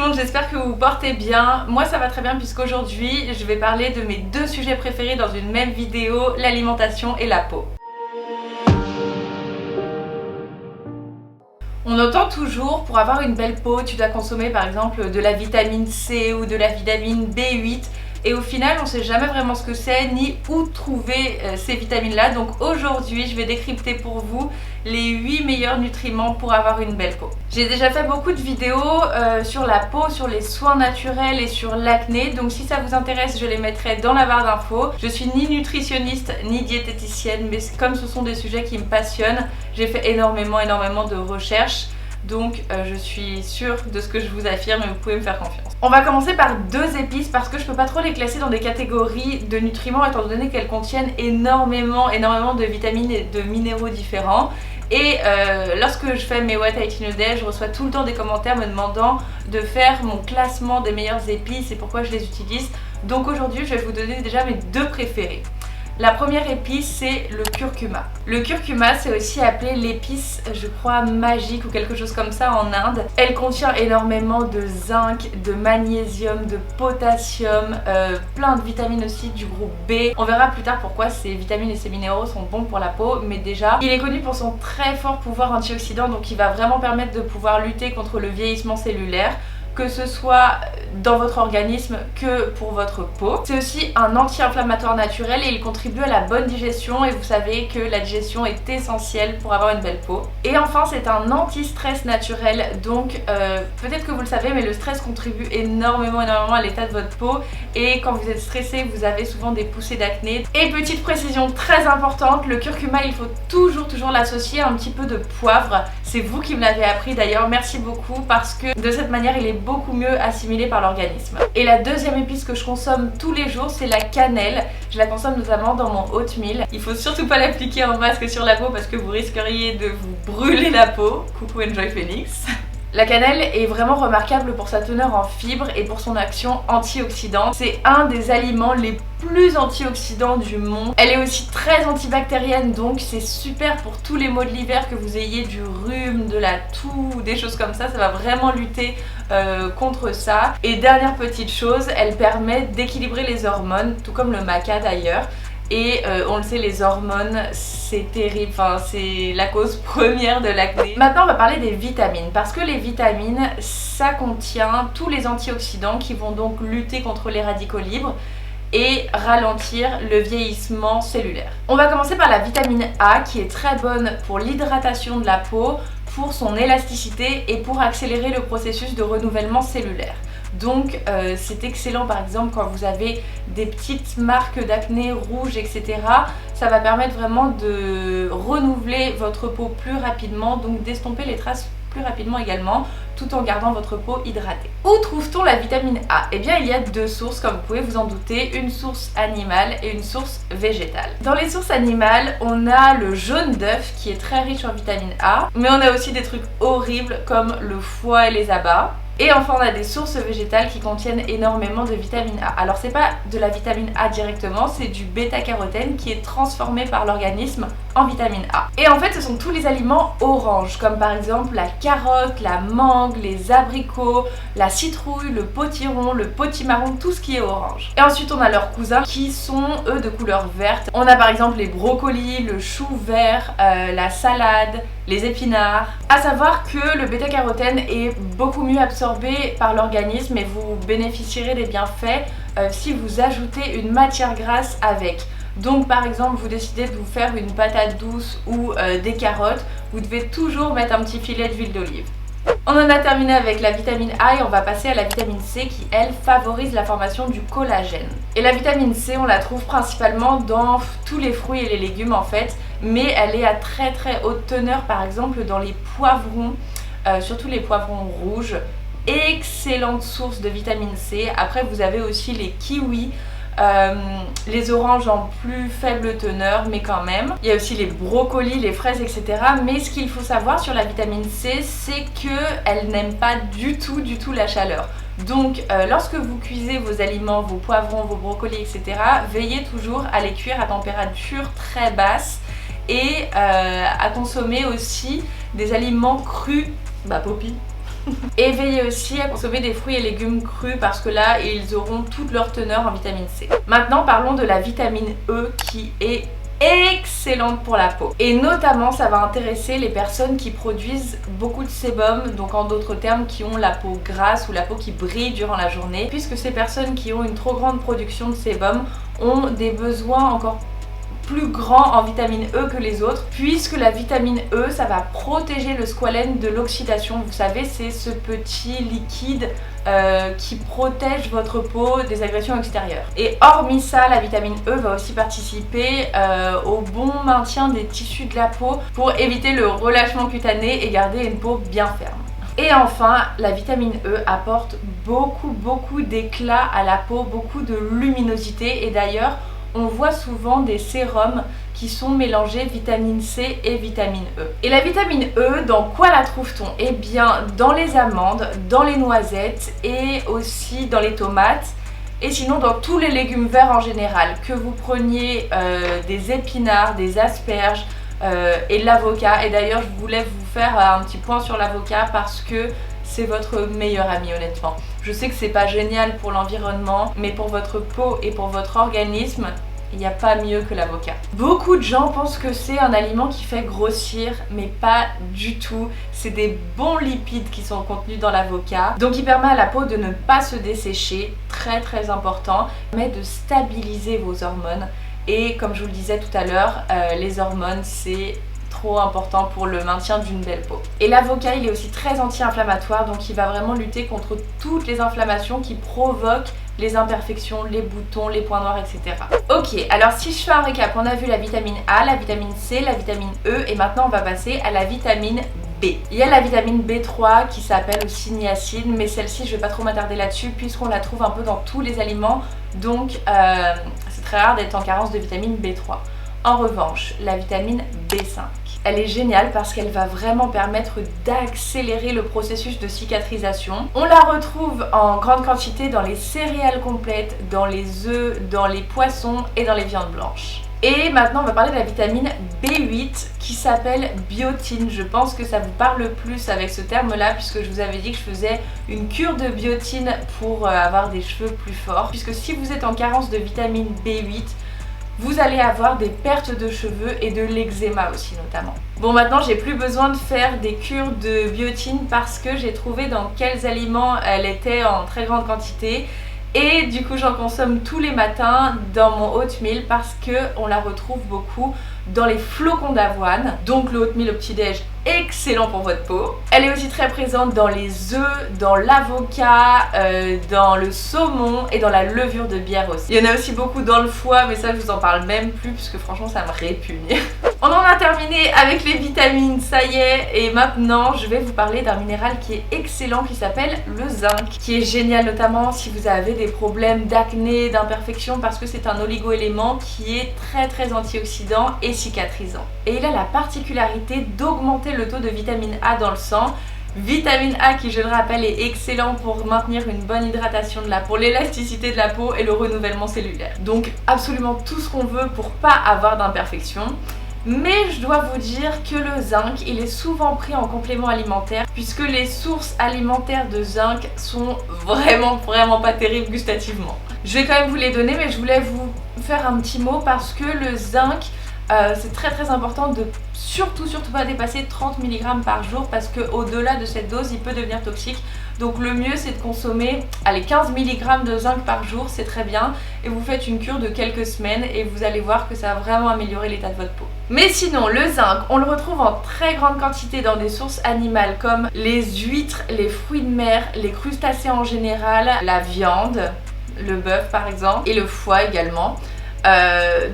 le monde, j'espère que vous vous portez bien. Moi ça va très bien puisqu'aujourd'hui je vais parler de mes deux sujets préférés dans une même vidéo, l'alimentation et la peau. On entend toujours, pour avoir une belle peau, tu dois consommer par exemple de la vitamine C ou de la vitamine B8. Et au final, on ne sait jamais vraiment ce que c'est, ni où trouver ces vitamines-là. Donc aujourd'hui, je vais décrypter pour vous les 8 meilleurs nutriments pour avoir une belle peau. J'ai déjà fait beaucoup de vidéos sur la peau, sur les soins naturels et sur l'acné. Donc si ça vous intéresse, je les mettrai dans la barre d'infos. Je suis ni nutritionniste, ni diététicienne, mais comme ce sont des sujets qui me passionnent, j'ai fait énormément de recherches. Donc je suis sûre de ce que je vous affirme et vous pouvez me faire confiance. On va commencer par deux épices parce que je peux pas trop les classer dans des catégories de nutriments étant donné qu'elles contiennent énormément de vitamines et de minéraux différents. Et lorsque je fais mes What I Eat in a Day, je reçois tout le temps des commentaires me demandant de faire mon classement des meilleures épices et pourquoi je les utilise. Donc aujourd'hui je vais vous donner déjà mes deux préférées. La première épice, c'est le curcuma. Le curcuma, c'est aussi appelé l'épice, je crois, magique ou quelque chose comme ça en Inde. Elle contient énormément de zinc, de magnésium, de potassium, plein de vitamines aussi du groupe B. On verra plus tard pourquoi ces vitamines et ces minéraux sont bons pour la peau, mais déjà, il est connu pour son très fort pouvoir antioxydant, donc il va vraiment permettre de pouvoir lutter contre le vieillissement cellulaire, que ce soit dans votre organisme que pour votre peau. C'est aussi un anti-inflammatoire naturel et il contribue à la bonne digestion et vous savez que la digestion est essentielle pour avoir une belle peau. Et enfin c'est un anti-stress naturel, donc peut-être que vous le savez mais le stress contribue énormément à l'état de votre peau et quand vous êtes stressé vous avez souvent des poussées d'acné. Et petite précision très importante, le curcuma il faut toujours l'associer à un petit peu de poivre. C'est vous qui me l'avez appris d'ailleurs, merci beaucoup parce que de cette manière il est beaucoup mieux assimilé par l'organisme. Et la deuxième épice que je consomme tous les jours, c'est la cannelle. Je la consomme notamment dans mon oatmeal. Il faut surtout pas l'appliquer en masque sur la peau parce que vous risqueriez de vous brûler la peau. Coucou Enjoy Phoenix. La cannelle est vraiment remarquable pour sa teneur en fibres et pour son action antioxydante. C'est un des aliments les plus antioxydants du monde. Elle est aussi très antibactérienne, donc c'est super pour tous les maux de l'hiver, que vous ayez du rhume, de la toux, des choses comme ça va vraiment lutter contre ça. Et dernière petite chose, elle permet d'équilibrer les hormones, tout comme le maca d'ailleurs. Et on le sait, les hormones, c'est terrible, enfin, c'est la cause première de l'acné. Maintenant, on va parler des vitamines, parce que les vitamines, ça contient tous les antioxydants qui vont donc lutter contre les radicaux libres et ralentir le vieillissement cellulaire. On va commencer par la vitamine A qui est très bonne pour l'hydratation de la peau, pour son élasticité et pour accélérer le processus de renouvellement cellulaire. Donc c'est excellent par exemple quand vous avez des petites marques d'acné rouges etc. Ça va permettre vraiment de renouveler votre peau plus rapidement, donc d'estomper les traces plus rapidement également, tout en gardant votre peau hydratée. Où trouve-t-on la vitamine A? Eh bien il y a deux sources comme vous pouvez vous en douter, une source animale et une source végétale. Dans les sources animales, on a le jaune d'œuf qui est très riche en vitamine A, mais on a aussi des trucs horribles comme le foie et les abats. Et enfin on a des sources végétales qui contiennent énormément de vitamine A. Alors c'est pas de la vitamine A directement, c'est du bêta-carotène qui est transformé par l'organisme en vitamine A. Et en fait ce sont tous les aliments oranges, comme par exemple la carotte, la mangue, les abricots, la citrouille, le potiron, le potimarron, tout ce qui est orange. Et ensuite on a leurs cousins qui sont eux de couleur verte. On a par exemple les brocolis, le chou vert, la salade, les épinards. À savoir que le bêta-carotène est beaucoup mieux absorbé par l'organisme et vous bénéficierez des bienfaits si vous ajoutez une matière grasse avec. Donc par exemple vous décidez de vous faire une patate douce ou des carottes, vous devez toujours mettre un petit filet d'huile d'olive. On en a terminé avec la vitamine A et on va passer à la vitamine C qui elle favorise la formation du collagène. Et la vitamine C on la trouve principalement dans tous les fruits et les légumes en fait, mais elle est à très haute teneur par exemple dans les poivrons, surtout les poivrons rouges. Excellente source de vitamine C. Après vous avez aussi les kiwis, les oranges en plus faible teneur mais quand même. Il y a aussi les brocolis, les fraises etc. Mais ce qu'il faut savoir sur la vitamine C, c'est qu'elle n'aime pas du tout la chaleur. Donc lorsque vous cuisez vos aliments, vos poivrons, vos brocolis etc. veillez toujours à les cuire à température très basse et à consommer aussi des aliments crus, poppy, Et veillez aussi à consommer des fruits et légumes crus parce que là ils auront toute leur teneur en vitamine C. Maintenant parlons de la vitamine E qui est excellente pour la peau. Et notamment ça va intéresser les personnes qui produisent beaucoup de sébum, donc en d'autres termes qui ont la peau grasse ou la peau qui brille durant la journée, puisque ces personnes qui ont une trop grande production de sébum ont des besoins encore plus grand en vitamine E que les autres, puisque la vitamine E ça va protéger le squalène de l'oxydation. Vous savez, c'est ce petit liquide qui protège votre peau des agressions extérieures. Et hormis ça, la vitamine E va aussi participer au bon maintien des tissus de la peau pour éviter le relâchement cutané et garder une peau bien ferme. Et enfin, la vitamine E apporte beaucoup d'éclat à la peau, beaucoup de luminosité, et d'ailleurs on voit souvent des sérums qui sont mélangés vitamine C et vitamine E. Et la vitamine E, dans quoi la trouve-t-on? Eh bien dans les amandes, dans les noisettes et aussi dans les tomates. Et sinon dans tous les légumes verts en général, que vous preniez des épinards, des asperges et de l'avocat. Et d'ailleurs je voulais vous faire un petit point sur l'avocat parce que c'est votre meilleur ami honnêtement. Je sais que c'est pas génial pour l'environnement, mais pour votre peau et pour votre organisme, il n'y a pas mieux que l'avocat. Beaucoup de gens pensent que c'est un aliment qui fait grossir, mais pas du tout. C'est des bons lipides qui sont contenus dans l'avocat, donc il permet à la peau de ne pas se dessécher, très important, mais de stabiliser vos hormones. Et comme je vous le disais tout à l'heure, les hormones c'est trop important pour le maintien d'une belle peau. Et l'avocat il est aussi très anti-inflammatoire, donc il va vraiment lutter contre toutes les inflammations qui provoquent les imperfections, les boutons, les points noirs, etc. Ok, alors si je fais un récap, on a vu la vitamine A, la vitamine C, la vitamine E et maintenant on va passer à la vitamine B. Il y a la vitamine B3 qui s'appelle aussi niacine, mais celle-ci je vais pas trop m'attarder là-dessus puisqu'on la trouve un peu dans tous les aliments, donc c'est très rare d'être en carence de vitamine B3. En revanche, la vitamine B5, elle est géniale parce qu'elle va vraiment permettre d'accélérer le processus de cicatrisation. On la retrouve en grande quantité dans les céréales complètes, dans les œufs, dans les poissons et dans les viandes blanches. Et maintenant on va parler de la vitamine B8 qui s'appelle biotine. Je pense que ça vous parle plus avec ce terme là puisque je vous avais dit que je faisais une cure de biotine pour avoir des cheveux plus forts. Puisque si vous êtes en carence de vitamine B8, vous allez avoir des pertes de cheveux et de l'eczéma aussi notamment. Bon, maintenant j'ai plus besoin de faire des cures de biotine parce que j'ai trouvé dans quels aliments elle était en très grande quantité. Et du coup j'en consomme tous les matins dans mon oatmeal parce qu'on la retrouve beaucoup dans les flocons d'avoine. Donc le oatmeal au petit-déj, excellent pour votre peau. Elle est aussi très présente dans les œufs, dans l'avocat, dans le saumon et dans la levure de bière aussi. Il y en a aussi beaucoup dans le foie, mais ça je vous en parle même plus puisque franchement ça me répugne. On en a terminé avec les vitamines, ça y est, et maintenant je vais vous parler d'un minéral qui est excellent qui s'appelle le zinc, qui est génial notamment si vous avez des problèmes d'acné, d'imperfection, parce que c'est un oligo-élément qui est très antioxydant et cicatrisant. Et il a la particularité d'augmenter le taux de vitamine A dans le sang. Vitamine A qui, je le rappelle, est excellent pour maintenir une bonne hydratation de la peau, l'élasticité de la peau et le renouvellement cellulaire. Donc absolument tout ce qu'on veut pour pas avoir d'imperfection. Mais je dois vous dire que le zinc, il est souvent pris en complément alimentaire puisque les sources alimentaires de zinc sont vraiment pas terribles gustativement. Je vais quand même vous les donner, mais je voulais vous faire un petit mot parce que le zinc, c'est très important de surtout pas dépasser 30 mg par jour parce qu'au delà de cette dose il peut devenir toxique. Donc le mieux c'est de consommer 15 mg de zinc par jour, c'est très bien, et vous faites une cure de quelques semaines et vous allez voir que ça va vraiment améliorer l'état de votre peau. Mais sinon le zinc on le retrouve en très grande quantité dans des sources animales comme les huîtres, les fruits de mer, les crustacés en général, la viande, le bœuf par exemple et le foie également.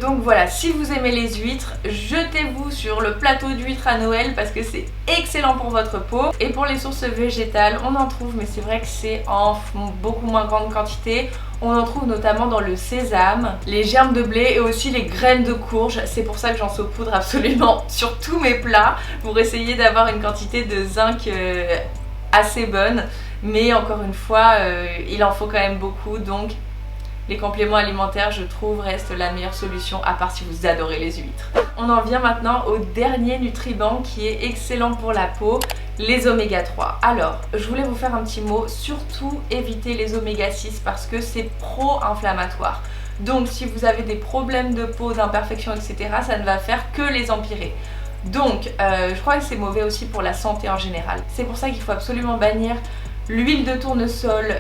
Donc voilà, si vous aimez les huîtres, jetez-vous sur le plateau d'huîtres à Noël parce que c'est excellent pour votre peau. Et pour les sources végétales, on en trouve, mais c'est vrai que c'est en beaucoup moins grande quantité. On en trouve notamment dans le sésame, les germes de blé et aussi les graines de courge. C'est pour ça que j'en saupoudre absolument sur tous mes plats pour essayer d'avoir une quantité de zinc assez bonne. Mais encore une fois, il en faut quand même beaucoup, donc les compléments alimentaires, je trouve, restent la meilleure solution, à part si vous adorez les huîtres. On en vient maintenant au dernier nutriment qui est excellent pour la peau, Les oméga 3. Alors, je voulais vous faire un petit mot, surtout évitez les oméga 6 parce que c'est pro-inflammatoire. Donc si vous avez des problèmes de peau, d'imperfections, etc., ça ne va faire que les empirer. Donc je crois que c'est mauvais aussi pour la santé en général. C'est pour ça qu'il faut absolument bannir l'huile de tournesol,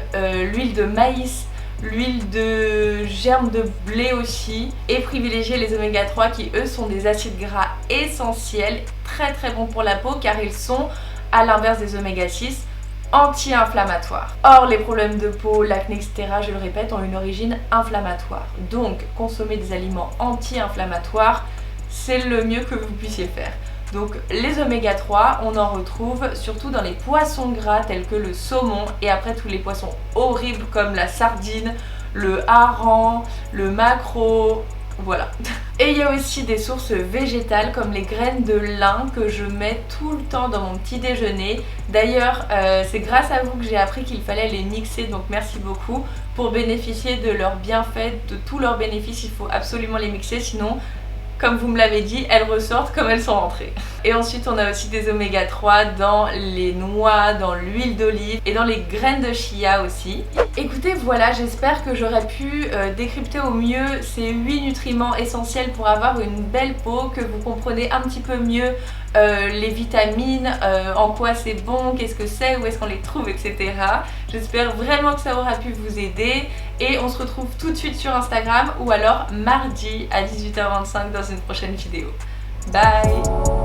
l'huile de maïs, l'huile de germe de blé aussi, et privilégier les oméga 3 qui eux sont des acides gras essentiels, très très bons pour la peau car ils sont, à l'inverse des oméga 6, anti-inflammatoires. Or, les problèmes de peau, l'acné, etc., je le répète, ont une origine inflammatoire. Donc, consommer des aliments anti-inflammatoires, c'est le mieux que vous puissiez faire. Donc, les oméga 3, on en retrouve surtout dans les poissons gras tels que le saumon et après tous les poissons horribles comme la sardine, le hareng, le maquereau, voilà. Et il y a aussi des sources végétales comme les graines de lin que je mets tout le temps dans mon petit déjeuner. D'ailleurs, c'est grâce à vous que j'ai appris qu'il fallait les mixer, donc merci beaucoup. Pour bénéficier de leurs bienfaits, de tous leurs bénéfices, il faut absolument les mixer, sinon, comme vous me l'avez dit, elles ressortent comme elles sont rentrées. Et ensuite, on a aussi des oméga 3 dans les noix, dans l'huile d'olive et dans les graines de chia aussi. Écoutez, voilà, j'espère que j'aurais pu décrypter au mieux ces 8 nutriments essentiels pour avoir une belle peau, que vous comprenez un petit peu mieux les vitamines, en quoi c'est bon, qu'est-ce que c'est, où est-ce qu'on les trouve, etc. J'espère vraiment que ça aura pu vous aider et on se retrouve tout de suite sur Instagram ou alors mardi à 18h25 dans une prochaine vidéo. Bye!